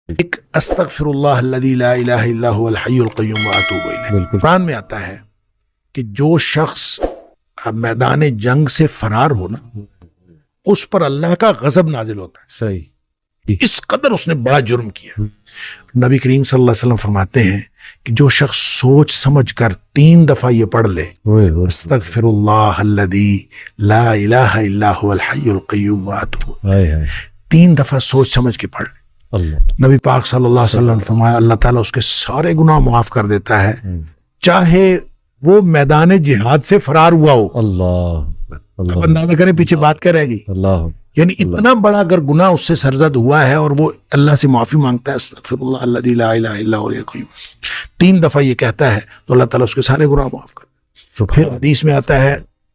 ایک استغفر اللہ الذی لا الہ الا هو الحی القیوم واتوب الیہ، قرآن میں آتا ہے کہ جو شخص میدان جنگ سے فرار ہو نا، اس پر اللہ کا غضب نازل ہوتا ہے۔ صحیح، اس قدر اس نے بڑا جرم کیا۔ نبی کریم صلی اللہ علیہ وسلم فرماتے ہیں کہ جو شخص سوچ سمجھ کر 3 دفعہ یہ پڑھ لے، استغفر اللہ الذی لا الہ الا هو الحی القیوم واتوب، 3 دفعہ سوچ سمجھ کے پڑھ لے، نبی پاک صلی اللہ علیہ وسلم نے فرمایا اللہ تعالیٰ اس کے سارے گناہ معاف کر دیتا ہے، چاہے وہ میدان جہاد سے فرار ہوا ہو۔ اللہ اندازہ کریں پیچھے بات کیا رہ گئی، اللہ، یعنی اتنا بڑا اگر گناہ اس سے سرزد ہوا ہے اور وہ اللہ سے معافی مانگتا ہے، استغفر اللہ الذی لا الہ الا هو القیوم، 3 دفعہ یہ کہتا ہے تو اللہ تعالیٰ اس کے سارے گناہ معاف کر دیتا ہے۔ پھر حدیث میں آتا ہے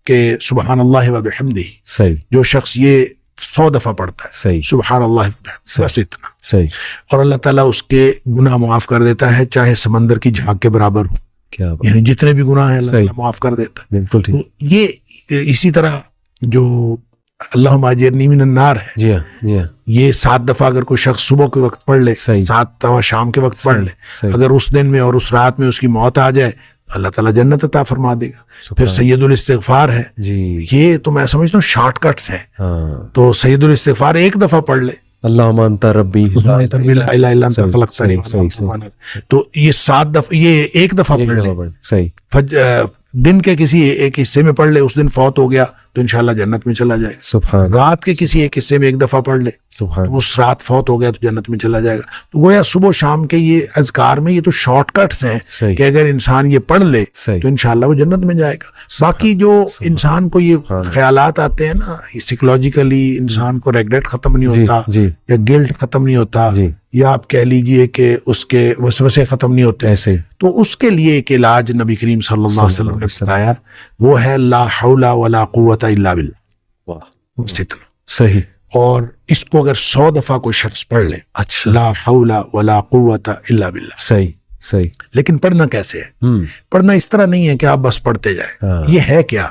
کہ سبحان اللہ و بحمدہ، صحیح، جو شخص یہ 100 دفعہ پڑھتا ہے، صحیح، سبحان اللہ و بحمدہ، بس اتنا، صحیح، اور اللہ تعالیٰ اس کے گناہ معاف کر دیتا ہے چاہے سمندر کی جھاگ کے برابر ہو، کیا بات، یعنی جتنے بھی گناہ ہیں اللہ تعالیٰ معاف کر دیتا ہے۔ بالکل ٹھیک، تو یہ اسی طرح جو اللہم اجرنی من النار ہے، جی ہاں، جی ہاں، یہ 7 دفعہ اگر کوئی شخص صبح کے وقت پڑھ لے، صحیح، 7 دفعہ شام کے وقت پڑھ لے، صحیح، اگر اس دن میں اور اس رات میں اس کی موت آ جائے اللہ تعالیٰ جنت عطا فرما دے گا۔ پھر سید الاستغفار ہے، جی، یہ تو میں سمجھتا ہوں شارٹ کٹس ہیں، ہاں، تو سید الاستغفار 1 دفعہ پڑھ لے، اللہم انت ربی، لا الہ الا انت خلقتنی، تو یہ 7 دفعہ، یہ 1 دفعہ پڑھ لے، صحیح، دن کے کسی ایک حصے میں پڑھ لے، اس دن فوت ہو گیا تو انشاءاللہ جنت میں چلا جائے گا۔ سبحان، رات کے کسی ایک حصے میں 1 دفعہ پڑھ لے سبحان، تو اس رات فوت ہو گیا تو جنت میں چلا جائے گا۔ تو گویا صبح و شام کے یہ اذکار میں یہ تو شارٹ کٹس ہیں صحیح، کہ اگر انسان یہ پڑھ لے صحیح، تو انشاءاللہ وہ جنت میں جائے گا۔ باقی جو انسان کو یہ خیالات آتے ہیں نا، سائیکولوجیکلی انسان کو ریگریٹ ختم نہیں ہوتا، جی، یا گلٹ ختم نہیں ہوتا، جی، یا آپ کہہ لیجئے کہ اس کے وسوسے ختم نہیں ہوتے، ایسے، تو اس کے لیے ایک علاج نبی کریم صلی اللہ علیہ وسلم نے بتایا، وہ ہے لا حول ولا قوت الا باللہ، واہ، بس اتنا۔ صحیح، اور اس کو اگر 100 دفعہ کوئی شخص پڑھ لے، اچھا، لا حول ولا قوت الا باللہ، صحیح، صحیح، لیکن پڑھنا کیسے ہے؟ پڑھنا اس طرح نہیں ہے کہ آپ بس پڑھتے جائیں، یہ ہے کیا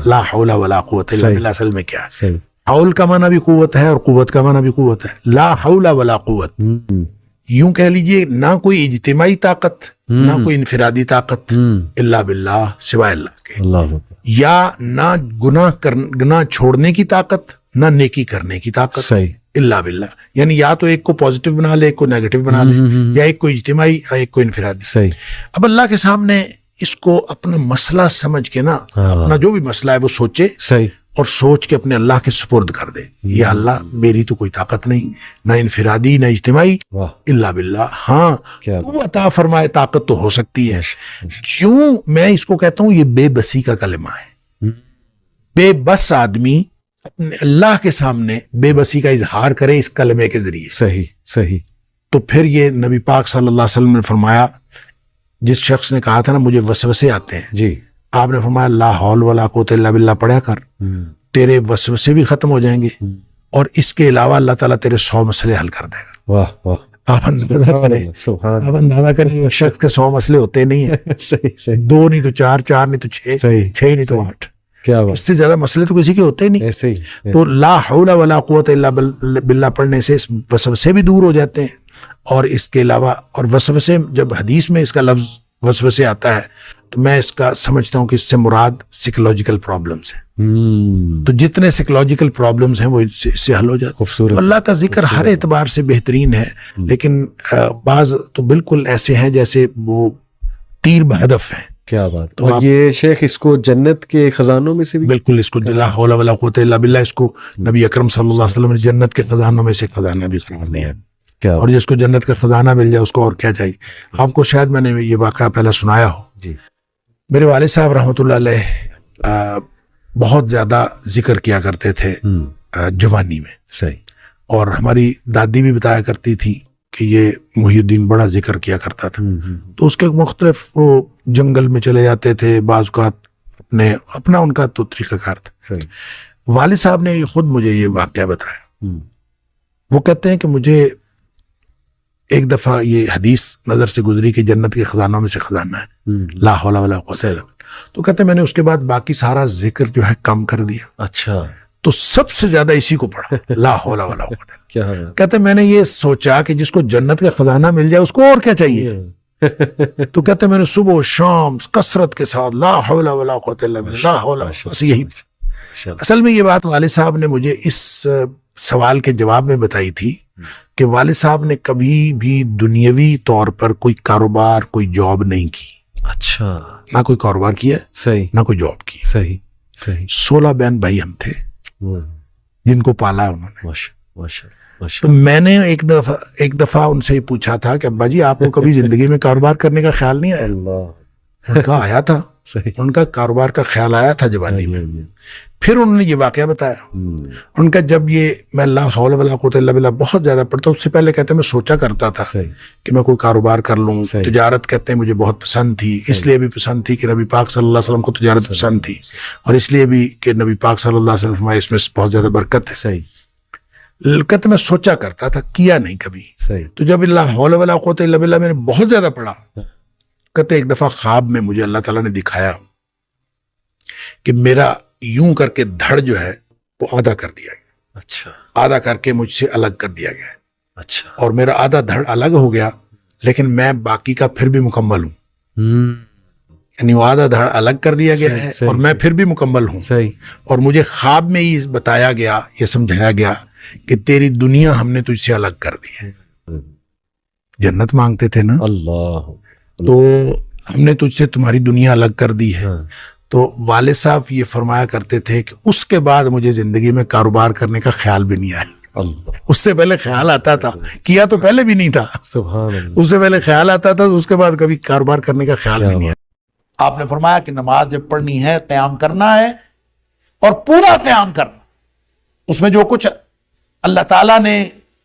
لا حول ولا قوت الا باللہ، اصل میں کیا ہے؟ صحیح، حول کا معنی بھی قوت ہے اور قوت کا معنی بھی قوت ہے۔ لا حول ولا قوت، یوں کہہ لیجئے نہ کوئی اجتماعی طاقت نہ کوئی انفرادی طاقت الا باللہ، سوائے اللہ کے، اللہ، یا نہ گناہ چھوڑنے کی طاقت نہ نیکی کرنے کی طاقت صحیح، الا باللہ، یعنی یا تو ایک کو پازیٹیو بنا لے، ایک کو نیگیٹو بنا لے، یا ایک کو اجتماعی یا ایک کو انفرادی۔ صحیح، اب اللہ کے سامنے اس کو اپنا مسئلہ سمجھ کے نا، اپنا جو بھی مسئلہ ہے وہ سوچے صحیح، اور سوچ کے اپنے اللہ کے سپرد کر دے، یا اللہ میری تو کوئی طاقت نہیں، نہ انفرادی نہ اجتماعی، واہ، الا باللہ، ہاں کیا تو عطا فرمائے طاقت تو ہو سکتی ہے۔ کیوں میں اس کو کہتا ہوں یہ بے بسی کا کلمہ ہے، بے بس آدمی اپنے اللہ کے سامنے بے بسی کا اظہار کرے اس کلمے کے ذریعے، صحیح، صحیح، تو پھر یہ نبی پاک صلی اللہ علیہ وسلم نے فرمایا، جس شخص نے کہا تھا نا مجھے وسوسے آتے ہیں، جی، آپ نے فرمایا لا حول ولا قوت الا باللہ پڑھا کر، تیرے وسوسے بھی ختم ہو جائیں گے، اور اس کے علاوہ اللہ تعالیٰ تیرے 100 مسئلے حل کر دے گا۔ واہ، واہ، آپ اندازہ کریں، سبحان، آپ اندازہ کریں ایک شخص کے 100 مسئلے ہوتے نہیں ہیں، صحیح، صحیح، 2 نہیں تو 4، 4 نہیں تو 6، صحیح، 6 نہیں تو 8، کیا بات، اس سے زیادہ مسئلے تو کسی کے ہوتے نہیں۔ ایسے ہی، تو لا حول ولا قوت الا باللہ پڑھنے سے اس وسوسے بھی دور ہو جاتے ہیں، اور اس کے علاوہ، اور وسوسے جب حدیث میں اس کا لفظ وسوسے آتا ہے تو میں اس کا سمجھتا ہوں کہ اس سے مراد سائیکولوجیکل پرابلمز ہیں، تو جتنے سائیکولوجیکل پرابلمز ہیں وہ اس سے حل ہو جاتے ہیں۔ خوبصورت، اللہ کا ذکر ہر اعتبار سے بہترین ہے، لیکن بعض تو بالکل ایسے ہیں جیسے وہ تیر بہدف ہیں۔ کیا بات، اور یہ شیخ اس کو جنت کے خزانوں میں سے بھی، بالکل، اس کو لا حول ولا قوت الا باللہ، اس کو نبی اکرم صلی اللہ علیہ وسلم نے جنت کے خزانوں میں سے خزانہ بھی قرار دیا ہے، کیا، اور جس کو جنت کا خزانہ مل جائے اس کو اور کیا چاہیے۔ آپ کو شاید میں نے یہ واقعہ پہلے سنایا ہو، جی، میرے والد صاحب رحمۃ اللہ علیہ بہت زیادہ ذکر کیا کرتے تھے جوانی میں، صحیح، اور ہماری دادی بھی بتایا کرتی تھی کہ یہ محی الدین بڑا ذکر کیا کرتا تھا، تو اس کے مختلف وہ جنگل میں چلے جاتے تھے، بعض اوقات اپنا ان کا تو طریقہ کار تھا۔ والد صاحب نے خود مجھے یہ واقعہ بتایا، وہ کہتے ہیں کہ مجھے ایک دفعہ یہ حدیث نظر سے گزری کہ جنت کے خزانوں میں سے خزانہ ہے لا حول ولا قوت الا باللہ، تو کہتے ہیں میں نے اس کے بعد باقی سارا ذکر جو ہے کم کر دیا، اچھا، تو سب سے زیادہ اسی کو پڑھا، لا حول ولا قوت الا کیا باللہ۔ کہتے میں نے یہ سوچا کہ جس کو جنت کا خزانہ مل جائے اس کو اور کیا چاہیے؟ تو کہتے میں نے صبح و شام کثرت کے ساتھ لا حول ولا قوت الا باللہ، لا حول، بس یہی۔ اصل میں یہ بات والد صاحب نے مجھے اس سوال کے جواب میں بتائی تھی کہ والد صاحب نے کبھی بھی دنیاوی طور پر کوئی کاروبار، کوئی جاب نہیں کی۔ اچھا، نہ کوئی کاروبار کیا، صحیح، نہ کوئی جاب کی۔ صحیح صحیح، 16 بہن بھائی ہم تھے جن کو پالا انہوں نے۔ ماشاء تو میں نے ایک دفعہ ان سے پوچھا تھا کہ ابا جی آپ کو کبھی زندگی میں کاروبار کرنے کا خیال نہیں آیا؟ اللہ، ان کا آیا تھا، ان کا کاروبار کا خیال آیا تھا جوانی میں۔ پھر انہوں نے یہ واقعہ بتایا، ان کا جب یہ میں لا حول ولا قوت الا باللہ بہت زیادہ پڑھتا، اس سے پہلے کہتے ہیں میں سوچا کرتا تھا کہ میں کوئی کاروبار کر لوں، تجارت کہتے ہیں مجھے بہت پسند تھی، اس لیے بھی پسند تھی کہ نبی پاک صلی اللہ علیہ وسلم کو تجارت پسند تھی، اور اس لیے بھی کہ نبی پاک صلی اللہ علیہ وسلم فرمایا اس میں بہت زیادہ برکت ہے۔ کہتے میں سوچا کرتا تھا، کیا نہیں کبھی۔ تو جب لا حول ولا قوت الا باللہ میں نے بہت زیادہ پڑھا، کہتے ایک دفعہ خواب میں مجھے اللہ تعالیٰ نے دکھایا کہ میرا یوں کر کے دھڑ جو ہے وہ آدھا کر دیا گیا، اچھا، آدھا کر کے مجھ سے الگ کر دیا گیا، اچھا، اور میرا آدھا دھڑ الگ ہو گیا، لیکن میں باقی کا پھر بھی مکمل ہوں۔ یعنی وہ آدھا دھڑ الگ کر دیا گیا ہے اور میں پھر بھی مکمل ہوں۔ اور مجھے خواب میں ہی بتایا گیا، یہ سمجھایا گیا کہ تیری دنیا ہم نے تجھ سے الگ کر دی ہے۔ جنت مانگتے تھے نا، اللہ، تو ہم نے تجھ سے تمہاری دنیا الگ کر دی ہے۔ تو والد صاحب یہ فرمایا کرتے تھے کہ اس کے بعد مجھے زندگی میں کاروبار کرنے کا خیال بھی نہیں آیا۔ اللہ، اس سے پہلے خیال آتا تھا، کیا تو پہلے بھی نہیں تھا، سبحان اللہ، اس سے پہلے خیال آتا تھا، اس کے بعد کبھی کاروبار کرنے کا خیال بھی نہیں آیا۔ آپ نے فرمایا کہ نماز جب پڑھنی ہے قیام کرنا ہے، اور پورا قیام کرنا، اس میں جو کچھ اللہ تعالیٰ نے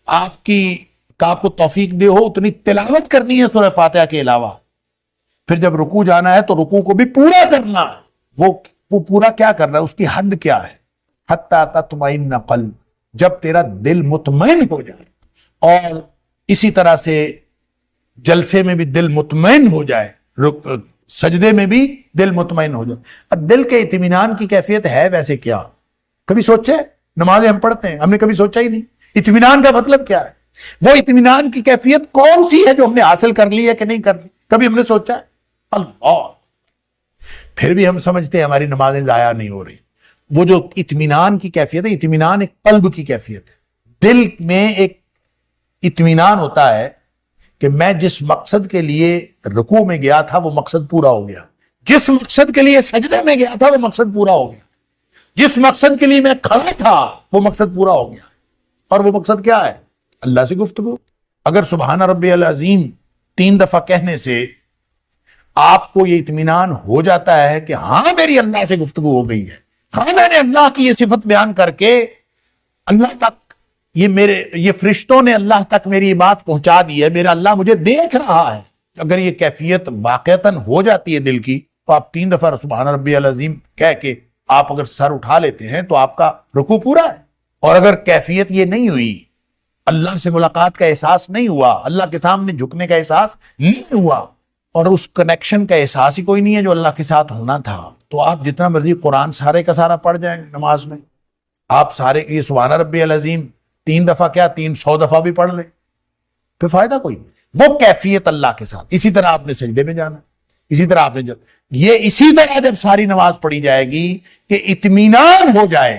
آپ کو توفیق دے ہو اتنی تلاوت کرنی ہے سورہ فاتحہ کے علاوہ۔ پھر جب رکوع جانا ہے تو رکوع کو بھی پورا کرنا ہے۔ وہ پورا کیا کرنا ہے، اس کی حد کیا ہے؟ حتی تطمئن قلب، جب تیرا دل مطمئن ہو جائے، اور اسی طرح سے جلسے میں بھی دل مطمئن ہو جائے، سجدے میں بھی دل مطمئن ہو جائے۔ اب دل کے اطمینان کی کیفیت ہے ویسے کیا؟ کبھی سوچے؟ نمازیں ہم پڑھتے ہیں، ہم نے کبھی سوچا ہی نہیں اطمینان کا مطلب کیا ہے؟ وہ اطمینان کی کیفیت کون سی ہے جو ہم نے حاصل کر لی ہے کہ نہیں کر لی؟ کبھی ہم نے سوچا ہے؟ اللہ، پھر بھی ہم سمجھتے ہیں ہماری نمازیں ضائع نہیں ہو رہی۔ وہ جو اطمینان کی کیفیت ہے، اطمینان ایک قلب کی کیفیت ہے۔ دل میں ایک اطمینان ہوتا ہے کہ میں جس مقصد کے لیے رکوع میں گیا تھا وہ مقصد پورا ہو گیا، جس مقصد کے لیے سجدے میں گیا تھا وہ مقصد پورا ہو گیا، جس مقصد کے لیے میں کھڑا تھا وہ مقصد پورا ہو گیا۔ اور وہ مقصد کیا ہے؟ اللہ سے گفتگو۔ اگر سبحان ربی العظیم 3 دفعہ کہنے سے آپ کو یہ اطمینان ہو جاتا ہے کہ ہاں میری اللہ سے گفتگو ہو گئی ہے، ہاں میں نے اللہ کی یہ صفت بیان کر کے اللہ تک یہ فرشتوں نے اللہ تک میری بات پہنچا دی ہے، میرا اللہ مجھے دیکھ رہا ہے، اگر یہ کیفیت واقعتاً ہو جاتی ہے دل کی، تو آپ 3 دفعہ سبحان ربی العظیم کہہ کے آپ اگر سر اٹھا لیتے ہیں تو آپ کا رکوع پورا ہے۔ اور اگر کیفیت یہ نہیں ہوئی، اللہ سے ملاقات کا احساس نہیں ہوا، اللہ کے سامنے جھکنے کا احساس نہیں ہوا، اور اس کنیکشن کا احساس ہی کوئی نہیں ہے جو اللہ کے ساتھ ہونا تھا، تو آپ جتنا مرضی قرآن سارے کا سارا پڑھ جائیں نماز میں، آپ سارے یہ سبحان ربی العظیم 3 دفعہ کیا 300 دفعہ بھی پڑھ لیں، پھر فائدہ کوئی نہیں۔ وہ کیفیت اللہ کے ساتھ۔ اسی طرح آپ نے سجدے میں جانا، اسی طرح آپ نے اسی طرح جب ساری نماز پڑھی جائے گی کہ اطمینان ہو جائے،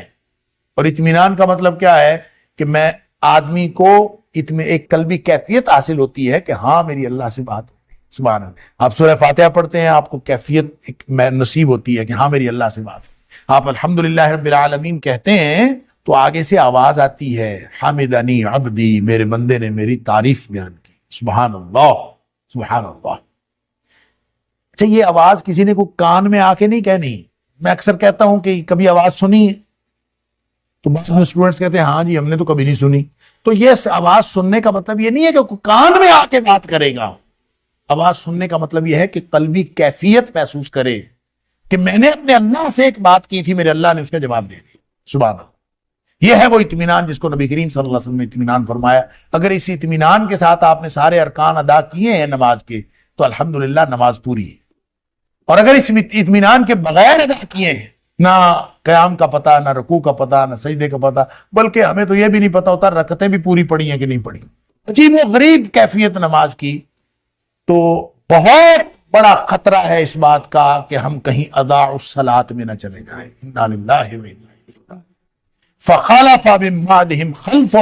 اور اطمینان کا مطلب کیا ہے کہ میں آدمی کو ایک قلبی کیفیت حاصل ہوتی ہے کہ ہاں میری اللہ سے بات ہوتی ہے۔ سبحان اللہ، آپ سورہ فاتحہ پڑھتے ہیں، آپ کو کیفیت ایک نصیب ہوتی ہے کہ ہاں میری اللہ سے بات ہے۔ آپ الحمدللہ رب العالمین کہتے ہیں تو آگے سے آواز آتی ہے، حمدنی عبدی، میرے بندے نے میری تعریف بیان کی، سبحان اللہ سبحان اللہ۔ اچھا، یہ آواز کسی نے کوئی کان میں آ کے نہیں کہنی۔ میں اکثر کہتا ہوں کہ کبھی آواز سنی ہے، تو بعض میں اسٹوڈنٹس کہتے ہیں ہاں جی ہم نے تو کبھی نہیں سنی۔ تو یہ آواز سننے کا مطلب یہ نہیں ہے کہ کان میں آ کے بات کرے گا، آواز سننے کا مطلب یہ ہے کہ قلبی کیفیت محسوس کرے کہ میں نے اپنے اللہ سے ایک بات کی تھی، میرے اللہ نے اس کا جواب دے دیا، سبحان اللہ۔ یہ ہے وہ اطمینان جس کو نبی کریم صلی اللہ علیہ وسلم نے اطمینان فرمایا۔ اگر اس اطمینان کے ساتھ آپ نے سارے ارکان ادا کیے ہیں نماز کے تو الحمدللہ نماز پوری ہے، اور اگر اس اطمینان کے بغیر ادا کیے ہیں نہ قیام کا پتہ، نہ رکوع کا پتہ، نہ سجدے کا پتہ، بلکہ ہمیں تو یہ بھی نہیں پتہ ہوتا رکعتیں بھی پوری پڑی ہیں کہ نہیں پڑی. عجیب و غریب کیفیت نماز کی. تو بہت بڑا خطرہ ہے اس بات کا کہ ہم کہیں اضاعوا الصلاۃ میں نہ چلے جائیں. انا للہ و انا الیہ راجعون. فخلف من بعدہم خلف